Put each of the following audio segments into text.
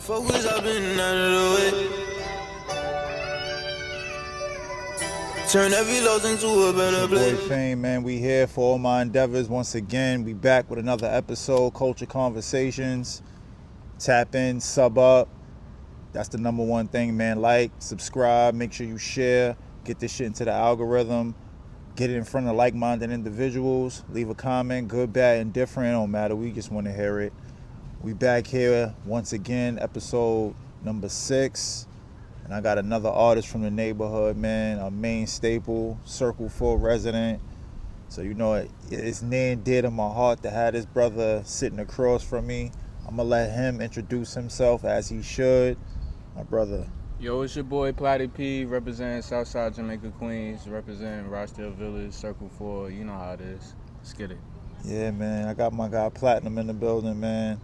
Focus, I've been out of the way. Turn every loss into a better place. Boy Fame, man, we here for all my endeavors. Once again, we back with another episode, Culture Conversations. Tap in, sub up. That's the number one thing, man. Like, subscribe, make sure you share, get this shit into the algorithm, get it in front of like-minded individuals, leave a comment, good, bad, indifferent, don't matter. We just want to hear it. We back here once again, episode number 6. And I got another artist from the neighborhood, man, a main staple, Circle 4 resident. So you know it's near and dear to my heart to have this brother sitting across from me. I'm gonna let him introduce himself as he should. My brother. Yo, it's your boy Platty P, representing Southside Jamaica, Queens, representing Rochdale Village, Circle 4. You know how it is. Let's get it. Yeah, man, I got my guy Platinum in the building, man.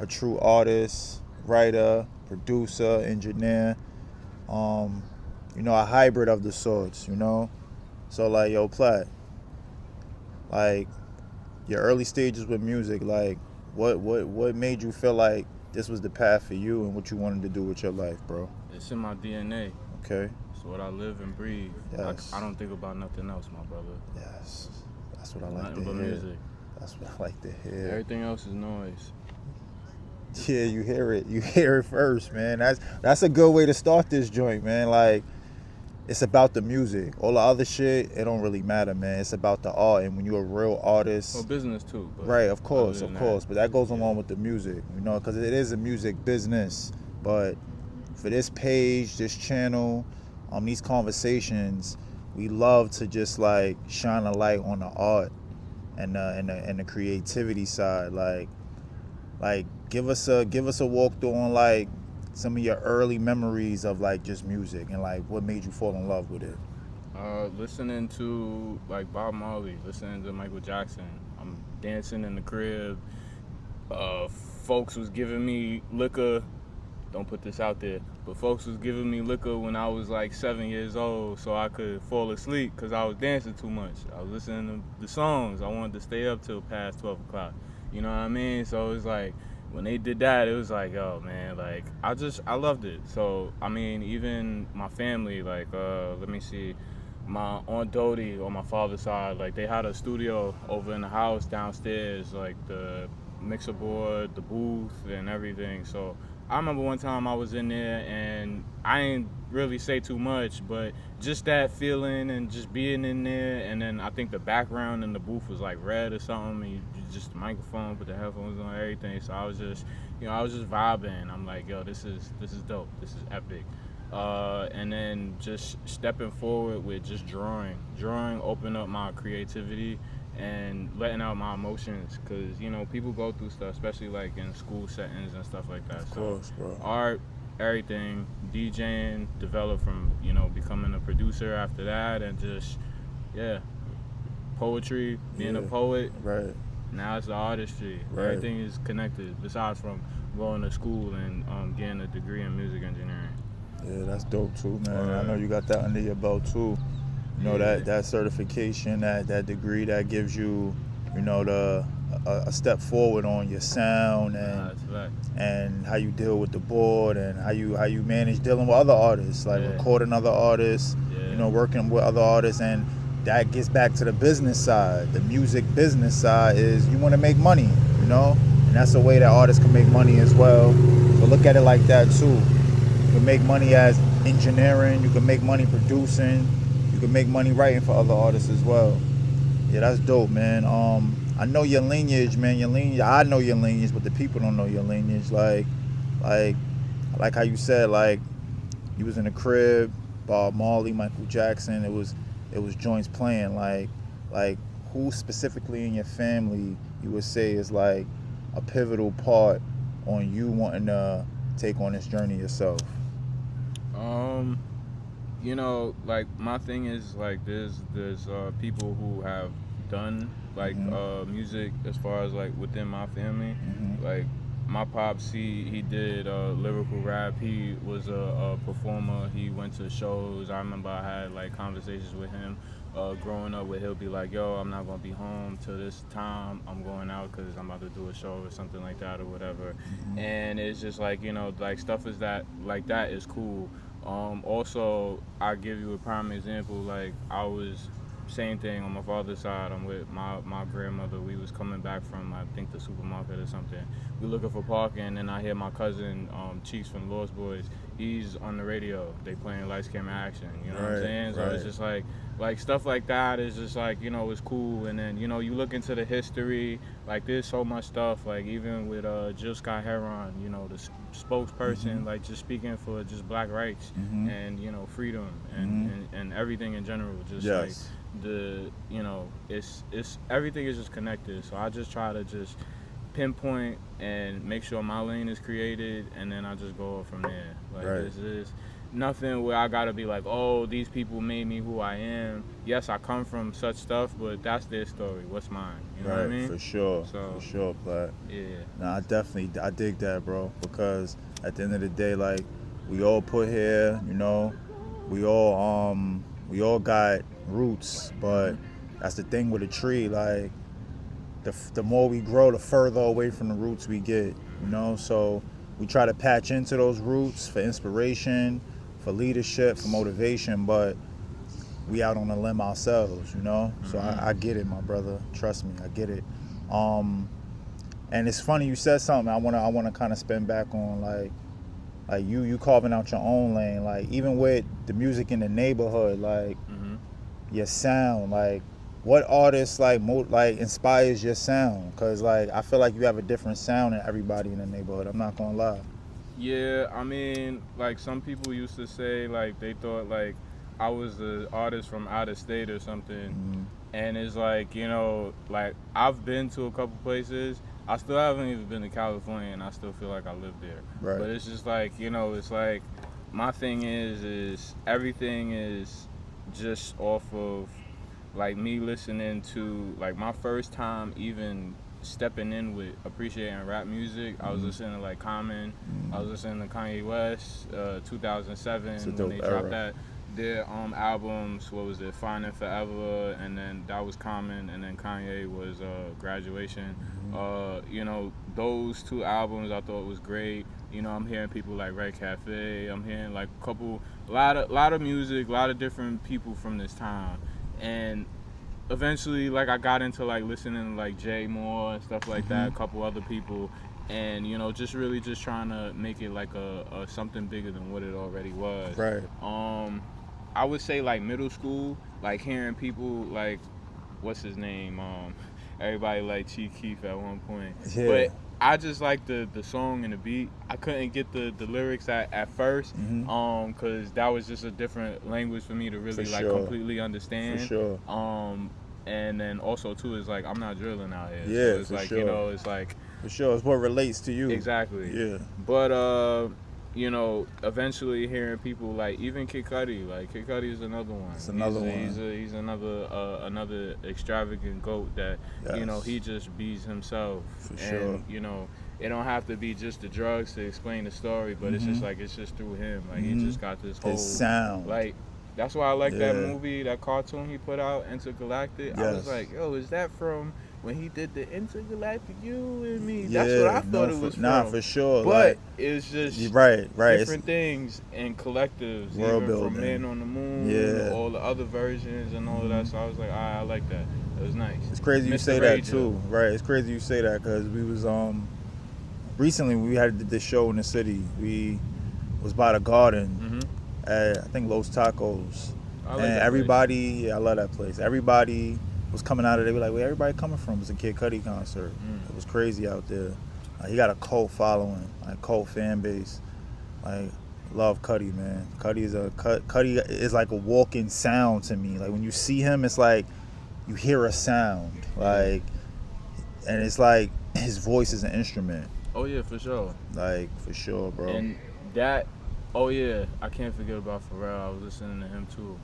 A true artist, writer, producer, engineer. You know, a hybrid of the sorts, you know? So, like, yo, Plat, like, your early stages with music, like, what made you feel like this was the path for you and what you wanted to do with your life, bro? It's in my DNA. Okay. It's what I live and breathe. Yes. I don't think about nothing else, my brother. Yes. That's what I like Nothing to but hear. music. That's what I like to hear. Everything else is noise. Yeah, you hear it. You hear it first, man. That's a good way to start this joint, man. Like, it's about the music. All the other shit, it don't really matter, man. It's about the art, and when you're a real artist, Well, business too. But right? Of course, other than but that goes along with the music, you know, because it is a music business. But for this page, this channel, these conversations, we love to just like shine a light on the art and the creativity side, like give us a walkthrough on like some of your early memories of like just music and like what made you fall in love with it. Listening to like Bob Marley, listening to Michael Jackson. I'm dancing in the crib. Folks was giving me liquor. Don't put this out there, but folks was giving me liquor when I was like 7 years old so I could fall asleep because I was dancing too much. I was listening to the songs. I wanted to stay up till past 12 o'clock. You know what I mean? So it was like, when they did that, it was like, oh man, like I loved it. So I mean, even my family, like let me see, my Aunt Dodie on my father's side, like they had a studio over in the house downstairs, like the mixer board, the booth, and everything. So I remember one time I was in there and I didn't really say too much, but just that feeling and just being in there, and then I think the background in the booth was like red or something, and you just the microphone, put the headphones on, everything. So I was just, I was just vibing. I'm like, yo, this is dope. This is epic. And then just stepping forward with just drawing opened up my creativity and letting out my emotions, because people go through stuff, especially like in school settings and stuff like that. Of course, bro. Art, everything, DJing, developed from becoming a producer after that, and just poetry, being a poet. Right. Now it's the artistry. Right. Everything is connected, besides from going to school and getting a degree in music engineering. Yeah, that's dope too, man. I know you got that under your belt too. You know, that certification, that degree that gives you, a step forward on your sound and how you deal with the board and how you manage dealing with other artists, like recording other artists, working with other artists. And that gets back to the business side. The music business side is you want to make money, and that's a way that artists can make money as well. So look at it like that too. You can make money as engineering, you can make money producing, you can make money writing for other artists as well. Yeah, that's dope, man. I know your lineage, man. I know your lineage, but the people don't know your lineage. Like how you said, like you was in the crib, Bob Marley, Michael Jackson. It was joints playing. Like who specifically in your family you would say is like a pivotal part on you wanting to take on this journey yourself? Like my thing is like there's people who have done like music as far as like within my family. Like my pops, he did lyrical rap. He was a performer. He went to shows. I remember I had like conversations with him growing up where he'll be like, yo, I'm not gonna be home till this time. I'm going out because I'm about to do a show or something like that or whatever. Mm-hmm. And it's just like, you know, like stuff is that like that is cool. Also, I give you a prime example. Like I was same thing on my father's side. I'm with my grandmother. We was coming back from I think the supermarket or something. We looking for parking, and I hear my cousin Cheeks from Lost Boys. He's on the radio. They playing Lights Camera Action. You know what I'm saying? So it's just like stuff like that is just like, you know, it's cool. And then, you know, you look into the history. Like there's so much stuff. Like even with Jill Scott Heron, you know, the spokesperson, like just speaking for just black rights and, you know, freedom and everything in general. Just like the, you know, it's everything is just connected. So I just try to just pinpoint and make sure my lane is created, and then I just go from there. Like this is nothing where I gotta be like, oh, these people made me who I am. Yes, I come from such stuff, but that's their story. What's mine? You know what I mean? For sure. So, for sure, but yeah. Nah, I dig that, bro. Because at the end of the day, like we all put here, you know, we all got roots, but that's the thing with a tree. Like the more we grow, the further away from the roots we get, you know. So we try to patch into those roots for inspiration, for leadership, for motivation, but we out on a limb ourselves, you know. So I get it, my brother. Trust me, I get it. And it's funny you said something. I wanna kind of spin back on like you carving out your own lane. Like even with the music in the neighborhood, like your sound, like what artist like inspires your sound? Cause like I feel like you have a different sound than everybody in the neighborhood. I'm not gonna lie. Yeah, I mean, like some people used to say like they thought like I was an artist from out of state or something, and it's like, you know, like I've been to a couple places. I still haven't even been to California, and I still feel like I live there. Right. But it's just like, you know, it's like my thing is everything is just off of like me listening to like my first time even stepping in with appreciating rap music. I was listening to like Common. I was listening to Kanye West, 2007 when they dropped their albums. What was it, Fine and Forever, and then that was Common, and then Kanye was Graduation. You know, those two albums I thought was great. You know, I'm hearing people like Red Cafe. I'm hearing like a lot of music, a lot of different people from this time. And eventually, like, I got into like listening to like Jay Moore and stuff like that, a couple other people, and you know, just really just trying to make it like a something bigger than what it already was. Right. I would say like middle school, like hearing people like, what's his name? Everybody like Chief Keef at one point. Yeah. But I just like the song and the beat. I couldn't get the lyrics at first, cause that was just a different language for me to really completely understand. For sure. And then also too is like I'm not drilling out here. Yeah, so it's for like, sure. you know, it's like For sure, it's what relates to you. Exactly. Yeah. But you know, eventually hearing people like even Kid Cudi, like Kid Cudi is another one. It's another one. He's another extravagant goat that you know, he just beats himself. For and, sure. You know, it don't have to be just the drugs to explain the story, but it's just like it's just through him. Like he just got this whole His sound. like. That's why I like that movie, that cartoon he put out, Intergalactic. I was like, yo, is that from when he did the Intergalactic You and Me? That's what I thought it was from. Nah, for sure. But like, it's just right. different things and collectives. World even building. from Man on the Moon, all the other versions and all of that. So I was like, I like that. It was nice. It's crazy you say that too. Right, it's crazy you say that because we was recently we had this show in the city. We was by the garden at I think Los Tacos. I And everybody, I love that place. Everybody was coming out of there. They were like, where everybody coming from? It was a Kid Cudi concert. It was crazy out there. He got a cult following, like cult fan base. Like, love Cudi, man. Cudi is like a walking sound to me. Like when you see him, it's like you hear a sound. Like, and it's like his voice is an instrument. Oh yeah, for sure. Like for sure, bro. And that. Oh yeah, I can't forget about Pharrell. I was listening to him too.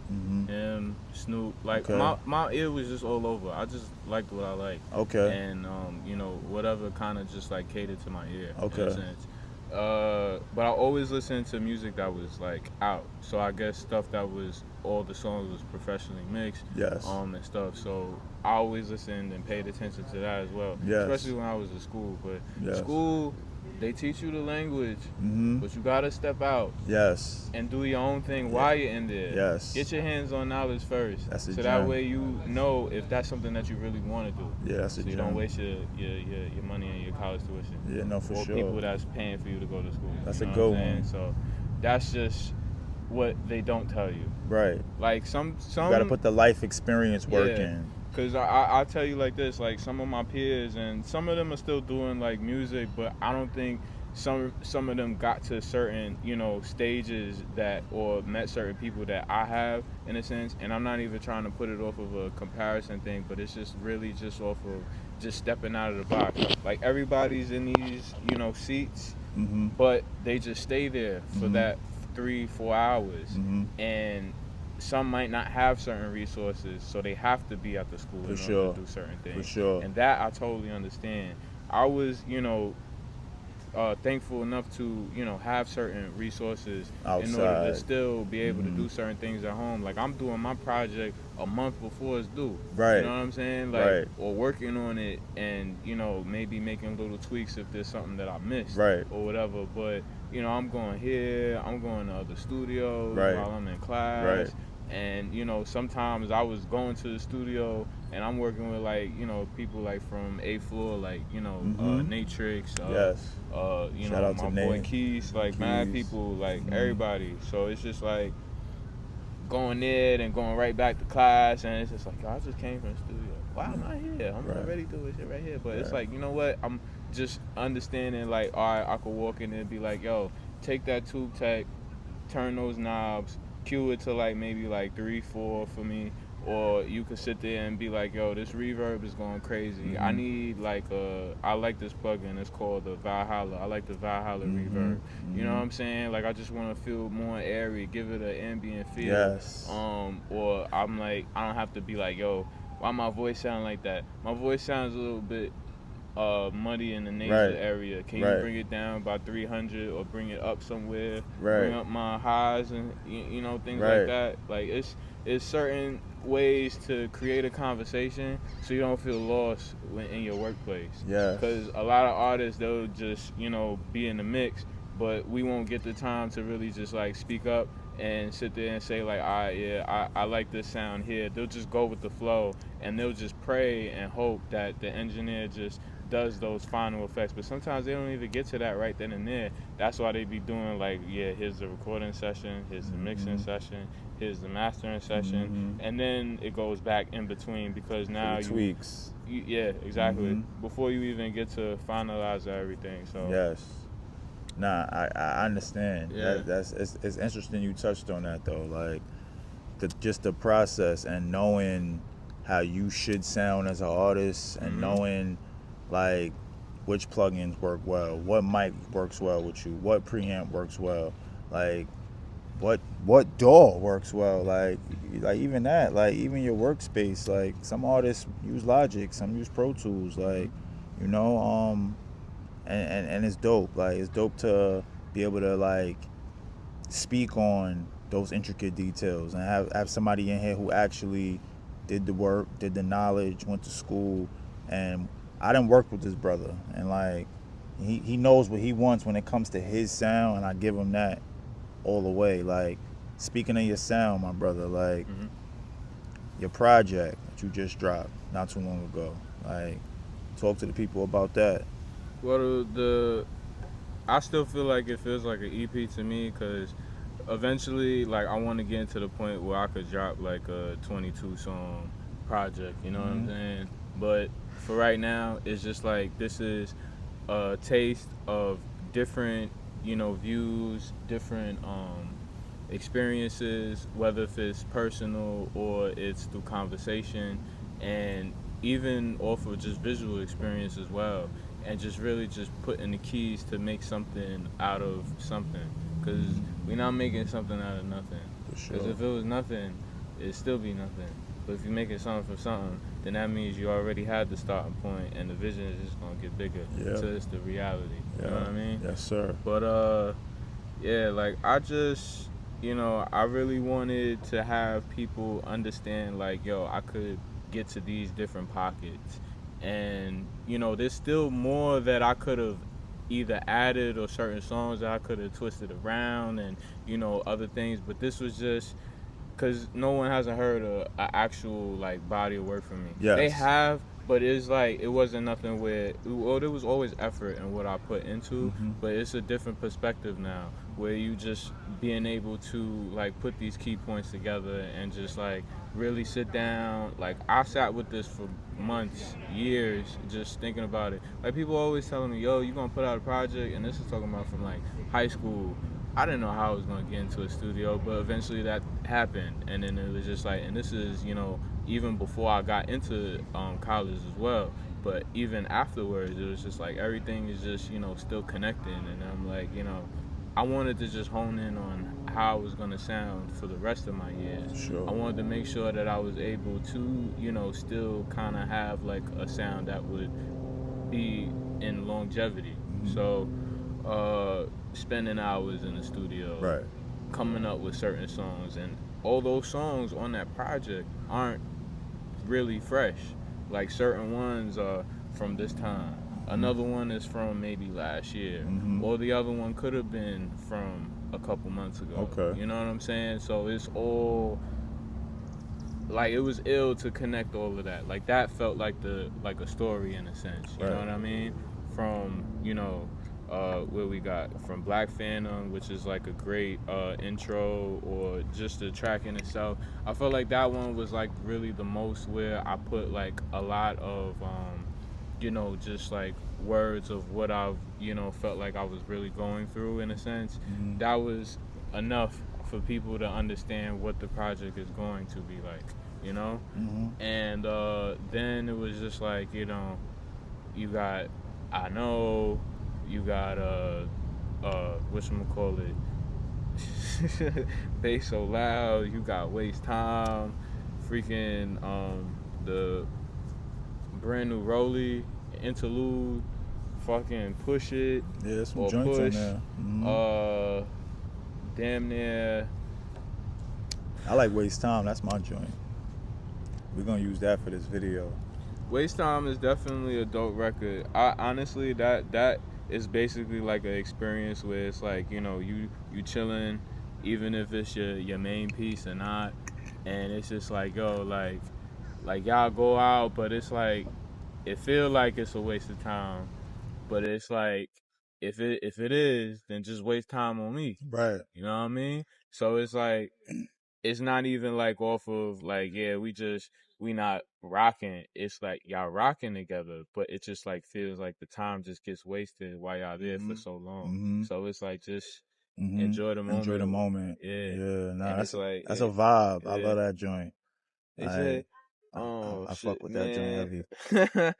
Him, Snoop, like my ear was just all over. I just liked what I liked. Okay. And you know, whatever kind of just like catered to my ear. Okay. In a sense. But I always listened to music that was like out. So I guess stuff that was all the songs was professionally mixed. Yes. And stuff. So I always listened and paid attention to that as well. Yes. Especially when I was in school. But Yes. school, they teach you the language, Mm-hmm. but you gotta step out Yes. and do your own thing while you're in there. Yes. Get your hands on knowledge first. That's a so gem. that way you know if that's something that you really want to do. Yeah, that's So a you gem. don't waste your money on your college tuition. Yeah, no, for or sure. people that's paying for you to go to school. That's you a know good what I'm saying? one. So that's just what they don't tell you. Right. Like some You gotta put the life experience work Yeah. in. Cause I'll tell you like this, like some of my peers and some of them are still doing like music, but I don't think some of them got to certain, stages that or met certain people that I have in a sense. And I'm not even trying to put it off of a comparison thing, but it's just really just off of just stepping out of the box. Like everybody's in these, seats, Mm-hmm. but they just stay there for Mhm. that 3-4 hours. Mm-hmm. And some might not have certain resources, so they have to be at the school in order sure. to do certain things. For sure. And that I totally understand. I was, thankful enough to, have certain resources in order to Outside. still be able Mhm. to do certain things at home. Like I'm doing my project a month before it's due. Right. You know what I'm saying? Like, Right. or working on it and, maybe making little tweaks if there's something that I missed. Right. Or whatever. But, I'm going here, I'm going to other studios Right. while I'm in class. Right. And, sometimes I was going to the studio and I'm working with people like from A Floor, like, Mhm. Natrix, Yes. Shout out my to boy Nate. Keys, like mad Keys. people, like Mhm. everybody. So it's just like going there and going right back to class, and it's just like, I just came from the studio. Wow, I'm not here. I'm Right. already doing shit right here. But it's Right. like, you know what? I'm just understanding, like, all right, I could walk in there and be like, yo, take that tube tech, turn those knobs, cue it to like maybe like 3-4 for me. Or you could sit there and be like, yo, this reverb is going crazy. I Mhm. need I like this plugin. It's called the Valhalla. I like the Valhalla Mhm. reverb. You know Mhm. what I'm saying? Like, I just want to feel more airy, give it an ambient feel. Yes. Or I'm like, I don't have to be like, yo, why my voice sound like that? My voice sounds a little bit muddy in the nasal Right. area. Can Right. you bring it down by 300 or bring it up somewhere? Right. Bring up my highs and things Right. like that. Like it's certain ways to create a conversation so you don't feel lost in your workplace. Yes. Because a lot of artists, they'll just be in the mix, but we won't get the time to really just like speak up and sit there and say like, I like this sound here. They'll just go with the flow and they'll just pray and hope that the engineer just does those final effects. But sometimes they don't even get to that right then and there. That's why they be doing like, here's the recording session, here's the mixing Mhm. session, here's the mastering session, Mhm. and then it goes back in between because now The tweaks. yeah, exactly. Mhm. Before you even get to finalize everything. So Yes. Nah, I understand. Yeah. It's interesting you touched on that though. Like just the process and knowing how you should sound as an artist and Mhm. knowing like which plugins work well, what mic works well with you, what preamp works well, like what DAW works well, like even that, like even your workspace, like some artists use Logic, some use Pro Tools, like and it's dope. Like it's dope to be able to like speak on those intricate details and have somebody in here who actually did the work, did the knowledge, went to school. And I done worked with this brother, and like he knows what he wants when it comes to his sound, and I give him that all the way. Like speaking of your sound, my brother, like Mhm. your project that you just dropped not too long ago, like talk to the people about that. Well, I still feel like it feels like an EP to me because eventually, like, I want to get into the point where I could drop like a 22 song project. You know what I'm Mhm. saying? But for right now, it's just like this is a taste of different, views, different experiences, whether if it's personal or it's through conversation, and even off of just visual experience as well, and just really just putting the keys to make something out of something, because we're not making something out of nothing. For sure. Because if it was nothing, it'd still be nothing. But if you're making something from something, then that means you already had the starting point, and the vision is just gonna get bigger Yeah. until it's the reality. You know what I mean? Yes, sir. But like I just, you know, I really wanted to have people understand, like, yo, I could get to these different pockets. And, you know, there's still more that I could have either added or certain songs that I could have twisted around and, you know, other things. But this was just because no one hasn't heard a actual like body of work from me. They Yes. have, but it's like it wasn't nothing where well, there was always effort in what I put into, but it's a different perspective now where you just being able to like put these key points together and just like really sit down. Like I sat with this for months, years, just thinking about it. Like people always telling me, "Yo, you gonna put out a project?" And this is talking about from like high school. I didn't know how I was gonna get into a studio, but eventually that happened, and then it was just like, and this is, you know, even before I got into college as well. But even afterwards, it was just like everything is just, you know, still connecting, and I'm like, you know, I wanted to just hone in on how I was gonna sound for the rest of my years. Sure. I wanted to make sure that I was able to, you know, still kind of have like a sound that would be in longevity. So, spending hours in the studio, Right. coming up with certain songs, and all those songs on that project aren't really fresh. Like certain ones are from this time. Another one is from maybe last year, or the other one could have been from a couple months ago. Okay. You know what I'm saying? So it's all like it was ill to connect all of that. Like that felt like a story in a sense. You know Right. what I mean? From, you know, where we got from Black Phantom, which is like a great intro, or just the track in itself. I felt like that one was like really the most where I put like a lot of you know, just like words of what I've, you know, felt like I was really going through in a sense. That was enough for people to understand what the project is going to be like, you know? And then it was just like, you know, you got I Know, you got whatchamacallit, Bass So Loud, you got Waste Time, freaking the brand new Rolly interlude, fucking Push It Yeah, there's some or joints on Push, there. damn near. I like Waste Time. That's my joint. We're gonna use that for this video. Waste Time is definitely a dope record. I honestly that is basically like an experience where it's like, you know, you chilling, even if it's your main piece or not, and it's just like, yo, like y'all go out, but it's like it feel like it's a waste of time, but it's like if it is, then just waste time on me. Right. You know what I mean? So it's like it's not even like off of like, yeah, we not rocking. It's like y'all rocking together, but it just like feels like the time just gets wasted while y'all there for so long. So it's like just enjoy the Enjoy the moment. moment. Yeah. Yeah, nah, And it's like that's a vibe. I yeah. love that joint. They say, I oh fuck shit, with that joint man. heavy.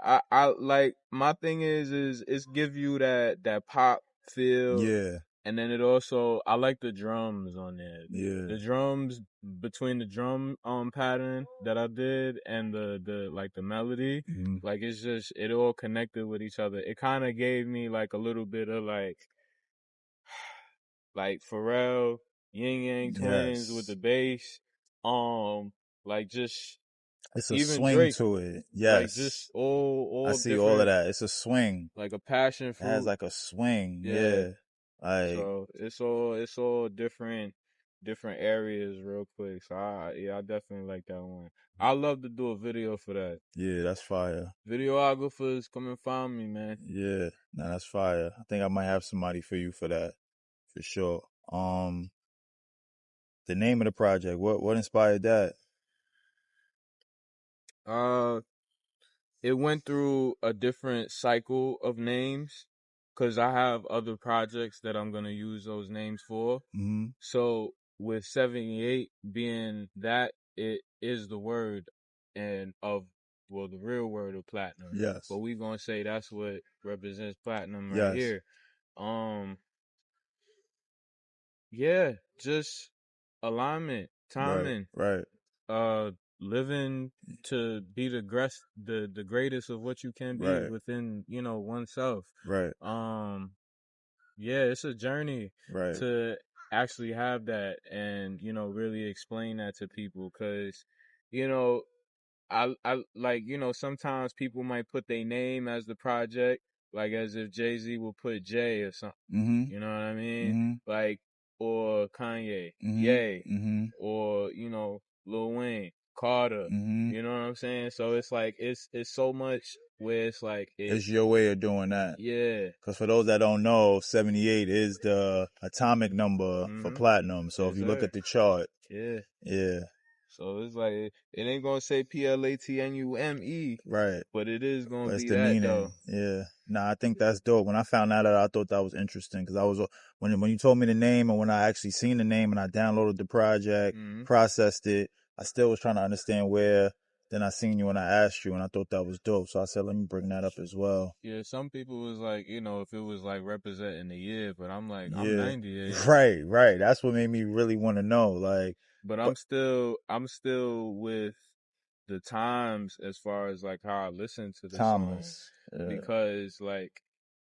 I like my thing is it's give you that pop feel, Yeah, and then it also I like the drums on there. yeah. The drums between the drum pattern that I did and the like the melody, like it's just it all connected with each other. It kind of gave me like a little bit of like Pharrell, Yin Yang Twins with Yes. the bass, like just It's a even swing Drake, to it. like just Yes. I all see all of different, that. It's a swing. like a passion It has fruit. like a swing. Yeah. Yeah. Like, So it's all different areas real quick. So I definitely like that one. I love to do a video for that. yeah, that's fire. Videographers, come and find me, man. Yeah, nah, that's fire. I think I might have somebody for you for that, for sure. The name of the project, what inspired that? Uh it went through a different cycle of names because I have other projects that I'm gonna use those names for. So with 78 being that, it is the word and of well the real word of platinum. Yes. But we gonna say that's what represents platinum right Yes. here. Yeah, just alignment, Right. timing, Right. uh living to be the greatest of what you can be Right. within, you know, oneself. Right. Yeah, it's a journey Right. to actually have that and, you know, really explain that to people. Cause, you know, I like, you know, sometimes people might put their name as the project, like as if Jay-Z would put Jay or something. Mm-hmm. You know what I mean? Mm-hmm. Like, or Kanye, Mm-hmm. Ye, Mm-hmm. or, you know, Lil Wayne, Carter. Mm-hmm. You know what I'm saying? So it's like it's so much where it's like It's your way of doing that. yeah. Because for those that don't know, 78 is the atomic number for Mm-hmm. platinum. So if Yes, you look sir. at the chart, Yeah. yeah, So it's like it ain't gonna say PLATNUME, right. but it is gonna But it's be the that meaning. though. Yeah. Nah, I think that's dope. When I found out that, I thought that was interesting because I was when you told me the name and when I actually seen the name and I downloaded the project, Mm-hmm. processed it, I still was trying to understand where. Then I seen you and I asked you and I thought that was dope. So I said, let me bring that up as well. Yeah, some people was like, you know, if it was like representing the year, but I'm like, I'm Yeah. 98. Right. That's what made me really want to know. Like, But but I'm still with the times as far as like how I listen to the song Thomas. Yeah. because like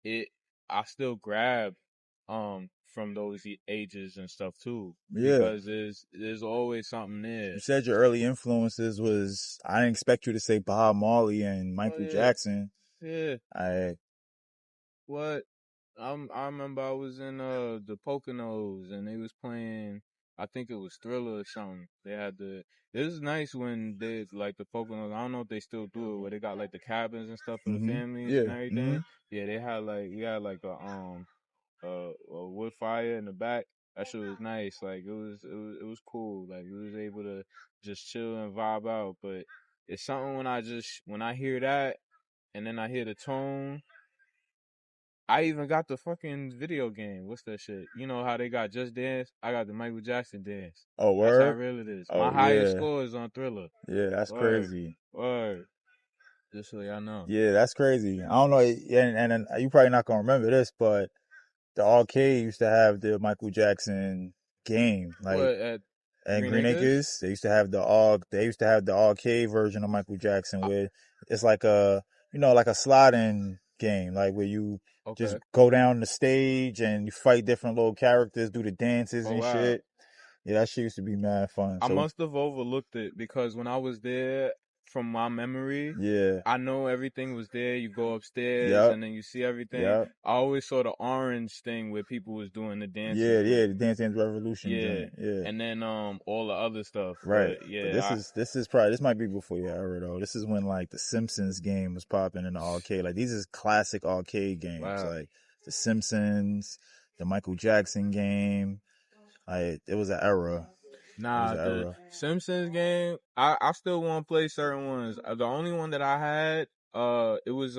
it I still grab from those ages and stuff too Yeah. because there's always something there. You said your early influences was, I didn't expect you to say Bob Marley and Oh Michael yeah. Jackson. Yeah. I, What? I remember I was in the Poconos and they was playing I think it was Thriller or something. They had it was nice when they like the Poconos, I don't know if they still do it where they got like the cabins and stuff for the families and yeah. everything. Yeah, they had like we had like a wood fire in the back. That shit was nice. Like it was cool. Like we was able to just chill and vibe out. But it's something when I hear that and then I hear the tone. I even got the fucking video game. What's that shit? You know how they got Just Dance? I got the Michael Jackson Dance. Oh, That's how word? real it is. Oh, My highest yeah. score is on Thriller. Yeah, that's Word. crazy. Word. Just so y'all know. Yeah, that's crazy. I don't know, and you probably not gonna remember this, but the arcade used to have the Michael Jackson game. Like, What at and Green Green Acres? Acres, they used to have the arcade version of Michael Jackson Uh, where it's like like a sliding game, like where you just okay. go down the stage and you fight different little characters, do the dances Oh and wow. shit. Yeah, that shit used to be mad fun. I So must have overlooked it because when I was there, from my memory, yeah, I know everything was there. You go upstairs yep, and then you see everything. yep, I always saw the orange thing where people was doing the yeah, dances with. yeah, the Dance Dance Revolution Yeah. joint, yeah. And then all the other stuff. Right. But But yeah, this might be before your era though. This is when like the Simpsons game was popping in the arcade. Like these is classic arcade games. wow. Like the Simpsons, the Michael Jackson game. Like it was an era. It was Nah, an the era. Simpsons game, I still want to play certain ones. The only one that I had, it was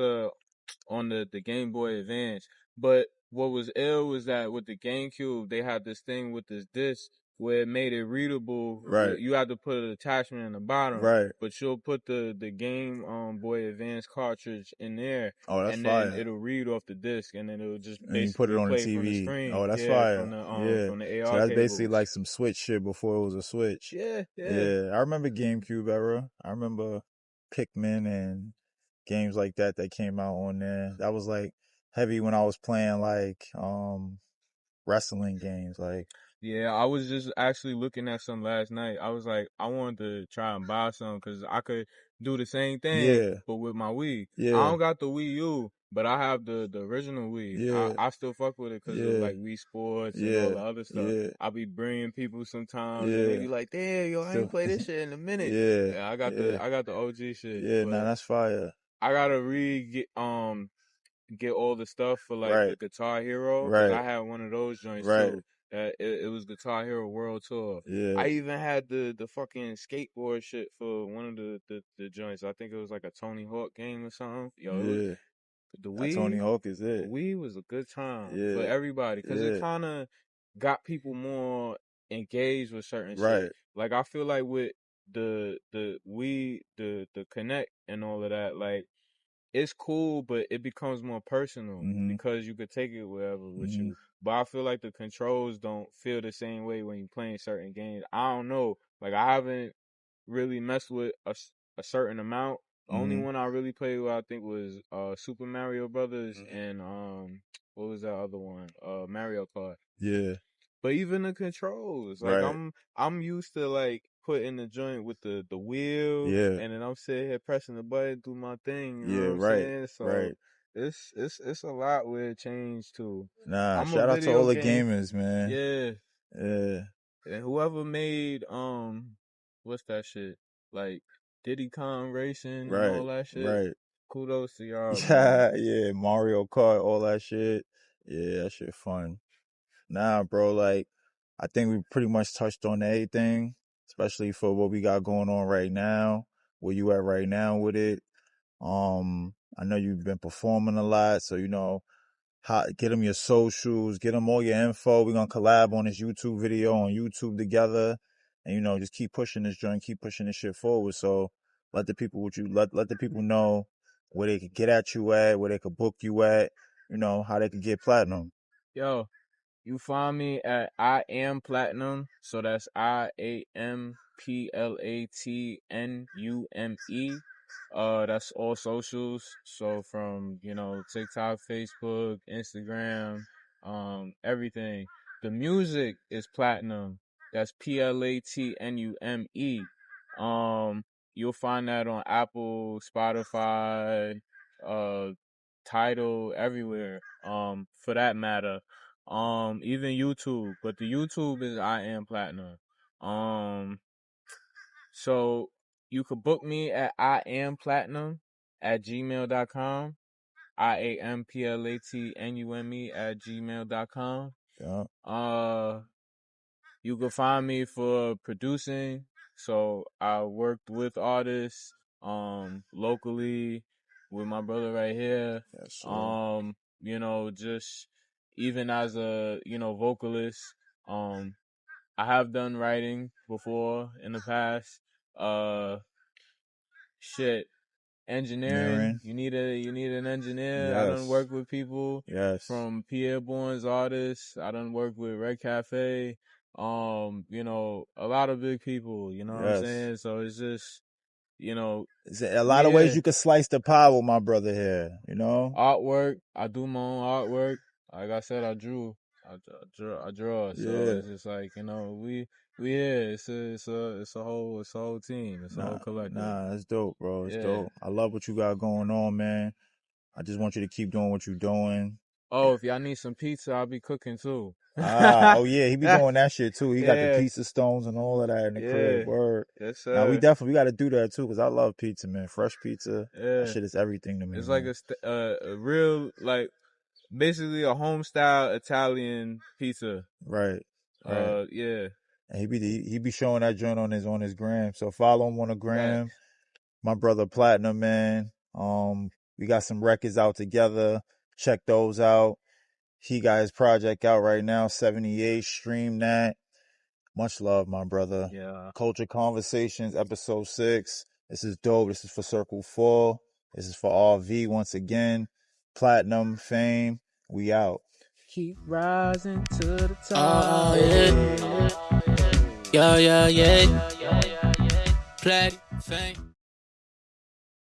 on the Game Boy Advance. But what was ill was that with the GameCube, they had this thing with this disc where it made it readable. Right. You had to put an attachment in the bottom, Right. but you'll put the Game Boy Advance cartridge in there, Oh, that's and then fire. it'll read off the disc, and then it'll just And you put it basically on the play from the TV. screen. Oh, that's Yeah, fire. Yeah. from the So AR that's basically cables. like some Switch shit before it was a Switch. Yeah, yeah. Yeah. I remember GameCube era. I remember Pikmin and games like that came out on there. That was like heavy when I was playing like wrestling games. Like Yeah, I was just actually looking at some last night. I was like, I wanted to try and buy some because I could do the same thing, yeah, but with my Wii. I yeah, don't got the Wii U, but I have the original Wii. yeah, I still fuck with it because of yeah, like Wii Sports and all yeah, the other stuff. yeah, I be bringing people sometimes, and they yeah. be like, "Damn, yo, I ain't Still, play this shit in a minute." yeah, Yeah, yeah, I got the OG shit, yeah. Nah, but that's fire. I gotta get all the stuff for like the Right, Guitar Hero because right, I had one of those joints right. too. It was Guitar Hero World Tour. Yeah, I even had the fucking skateboard shit for one of the joints. I think it was like a Tony Hawk game or something. Yo, yeah. the That Tony Wii, Hawk is the it. Wii was a good time for Yeah, everybody because it yeah. kind of got people more engaged with certain shit. Right. Like I feel like with the Wii, the Connect and all of that, like it's cool, but it becomes more personal Mhm. because you could take it wherever with Mhm. you. But I feel like the controls don't feel the same way when you're playing certain games. I don't know. Like I haven't really messed with a certain amount. The only Mhm. one I really played with, I think, was Super Mario Brothers Mhm. and what was that other one? Mario Kart. Yeah. But even the controls, like Right. I'm used to like putting the joint with the wheel, Yeah. and then I'm sitting here pressing the button, do my thing. You know Yeah. what I'm Right. saying? So Right. it's a lot where it changed to. Nah. I'm a Shout out to all video the game, gamers, man. yeah. Yeah. And whoever made what's that shit? Like Diddy Kong Racing and all Right. that shit. Right. Kudos to y'all, man. Yeah. Yeah. Mario Kart, all that shit. Yeah, that shit fun. Nah, bro. Like, I think we pretty much touched on everything, especially for what we got going on right now. Where you at right now with it? I know you've been performing a lot, so get them your socials, get them all your info. We're gonna collab on this YouTube video on YouTube together, and just keep pushing this joint, keep pushing this shit forward. So let the people let the people know where they could get at you at, where they could book you at, how they could get platinum. Yo, you find me at I Am Platinum. So that's IAMPLATNUME. That's all socials. So from, TikTok, Facebook, Instagram, everything. The music is Platinum. That's PLATNUME. You'll find that on Apple, Spotify, Tidal, everywhere. For that matter. Even YouTube, but the YouTube is I Am Platinum. So you could book me at IamPlatinum@gmail.com. IAMPLATNUME@gmail.com. Yeah. You can find me for producing. So I worked with artists, locally with my brother right here. Yes, sir. Just even as a, vocalist, I have done writing before in the past. Engineering. You need an engineer. Yes. I done work with people. Yes. From Pierre Bourne's artists. I done worked with Red Cafe. A lot of big people, what I'm saying? So it's just, It's a lot of ways you could slice the pie with my brother here, Artwork. I do my own artwork. Like I said, I draw. So it's just like, we here. It's a whole team. It's a whole collective. Nah, that's dope, bro. It's dope. I love what you got going on, man. I just want you to keep doing what you're doing. Oh, if y'all need some pizza, I'll be cooking too. Oh yeah, he be doing that shit too. He got the pizza stones and all of that in the crib. Word. Yes, sir. Now we got to do that too, because I love pizza, man. Fresh pizza. That shit is everything to me. It's man. like a real, like, basically a home style Italian pizza. Right. Yeah. And he be showing that joint on his gram. So follow him on the gram. My brother Platinum, man. We got some records out together. Check those out. He got his project out right now, 78. Stream that. Much love, my brother. Yeah. Culture Conversations, episode 6. This is dope. This is for Circle 4. This is for RV once again. Platinum, Fame. We out. Keep rising to the top. Yeah. Platinum, Fame.